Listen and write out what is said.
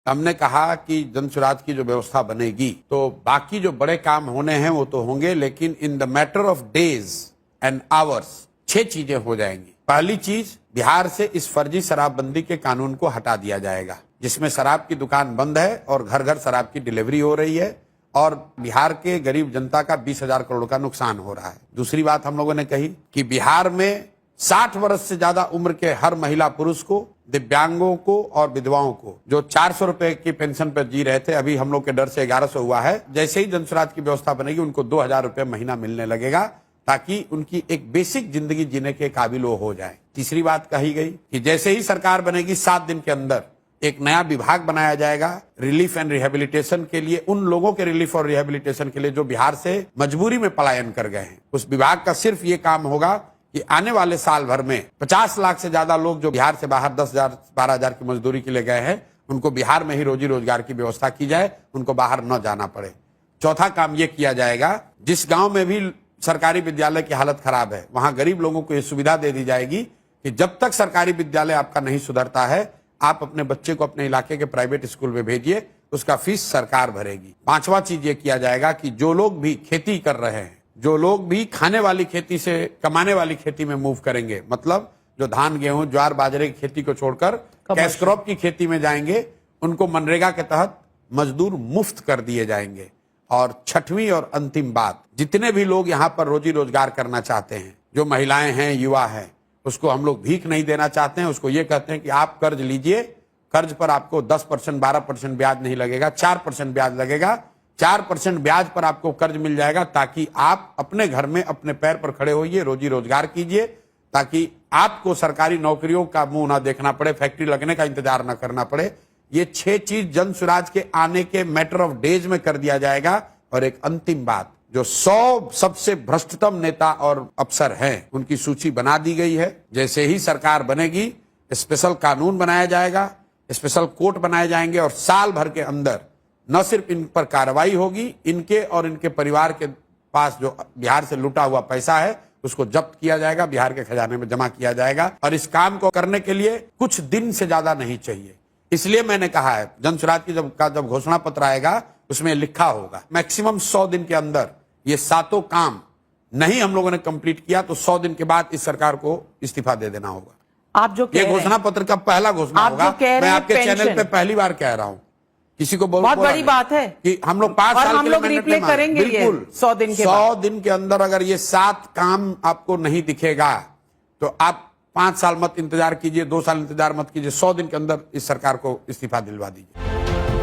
हमने कहा कि जन स्वराज की जो व्यवस्था बनेगी तो बाकी जो बड़े काम होने हैं वो तो होंगे, लेकिन in the matter of days and hours 6 चीजें हो जाएंगी। पहली चीज, बिहार से इस फर्जी शराबबंदी के कानून को हटा दिया जाएगा, जिसमें शराब की दुकान बंद है और घर घर शराब की डिलीवरी हो रही है और बिहार के गरीब जनता का 20,000 करोड़ का नुकसान हो रहा है। दूसरी बात हम लोगों ने कही कि बिहार में 60 वर्ष से ज्यादा उम्र के हर महिला पुरुष को, दिव्यांगों को और विधवाओं को, जो 400 रुपए की पेंशन पर जी रहे थे, अभी हम लोग के डर से 1100 हुआ है, जैसे ही जन स्वराज की व्यवस्था बनेगी उनको 2,000 रुपए महीना मिलने लगेगा, ताकि उनकी एक बेसिक जिंदगी जीने के काबिल वो हो जाए। तीसरी बात कही गई कि जैसे ही सरकार बनेगी 7 दिन के अंदर एक नया विभाग बनाया जाएगा रिलीफ एंड रिहेबिलिटेशन के लिए, उन लोगों के रिलीफ और रिहेबिलिटेशन के लिए जो बिहार से मजबूरी में पलायन कर गए हैं। उस विभाग का सिर्फ ये काम होगा कि आने वाले साल भर में 50 लाख से ज्यादा लोग जो बिहार से बाहर 10,000 12,000 की मजदूरी के लिए गए हैं, उनको बिहार में ही रोजी रोजगार की व्यवस्था की जाए, उनको बाहर न जाना पड़े। चौथा काम ये किया जाएगा, जिस गांव में भी सरकारी विद्यालय की हालत खराब है वहां गरीब लोगों को ये सुविधा दे दी जाएगी कि जब तक सरकारी विद्यालय आपका नहीं सुधरता है, आप अपने बच्चे को अपने इलाके के प्राइवेट स्कूल में भेजिए, उसका फीस सरकार भरेगी। पांचवा चीज ये किया जाएगा कि जो लोग भी खेती कर रहे हैं, जो लोग भी खाने वाली खेती से कमाने वाली खेती में मूव करेंगे, मतलब जो धान गेहूं ज्वार बाजरे की खेती को छोड़कर कैश क्रॉप की खेती में जाएंगे, उनको मनरेगा के तहत मजदूर मुफ्त कर दिए जाएंगे। और छठवीं और अंतिम बात, जितने भी लोग यहाँ पर रोजी रोजगार करना चाहते हैं, जो महिलाएं हैं, युवा हैं, उसको हम लोग भीख नहीं देना चाहते हैं। उसको ये कहते हैं कि आप कर्ज लीजिए, कर्ज पर आपको 10% 12% ब्याज नहीं लगेगा, 4% ब्याज लगेगा। 4% ब्याज पर आपको कर्ज मिल जाएगा, ताकि आप अपने घर में अपने पैर पर खड़े होइए, रोजी रोजगार कीजिए, ताकि आपको सरकारी नौकरियों का मुंह ना देखना पड़े, फैक्ट्री लगने का इंतजार ना करना पड़े। ये 6 चीज जन स्वराज के आने के मैटर ऑफ डेज में कर दिया जाएगा। और एक अंतिम बात, जो 100 सबसे भ्रष्टतम नेता और अफसर हैं, उनकी सूची बना दी गई है। जैसे ही सरकार बनेगी स्पेशल कानून बनाया जाएगा, स्पेशल कोर्ट बनाए जाएंगे और साल भर के अंदर न सिर्फ इन पर कार्रवाई होगी, इनके और इनके परिवार के पास जो बिहार से लूटा हुआ पैसा है उसको जब्त किया जाएगा, बिहार के खजाने में जमा किया जाएगा। और इस काम को करने के लिए कुछ दिन से ज्यादा नहीं चाहिए। इसलिए मैंने कहा है, जन स्वराज की जब घोषणा पत्र आएगा उसमें लिखा होगा मैक्सिमम 100 दिन के अंदर ये 7 काम नहीं हम लोगों ने कंप्लीट किया तो 100 दिन के बाद इस सरकार को इस्तीफा दे देना होगा। आप जो ये घोषणा पत्र का पहला घोषणा होगा। मैं आपके चैनल पे पहली बार कह रहा हूं, किसी को बहुत बड़ी बात है कि हम लोग 5 साल हम लोग रिप्ले करेंगे। बिल्कुल 100 दिन के अंदर अगर ये 7 काम आपको नहीं दिखेगा तो आप 5 साल मत इंतजार कीजिए, 2 साल इंतजार मत कीजिए, 100 दिन के अंदर इस सरकार को इस्तीफा दिलवा दीजिए।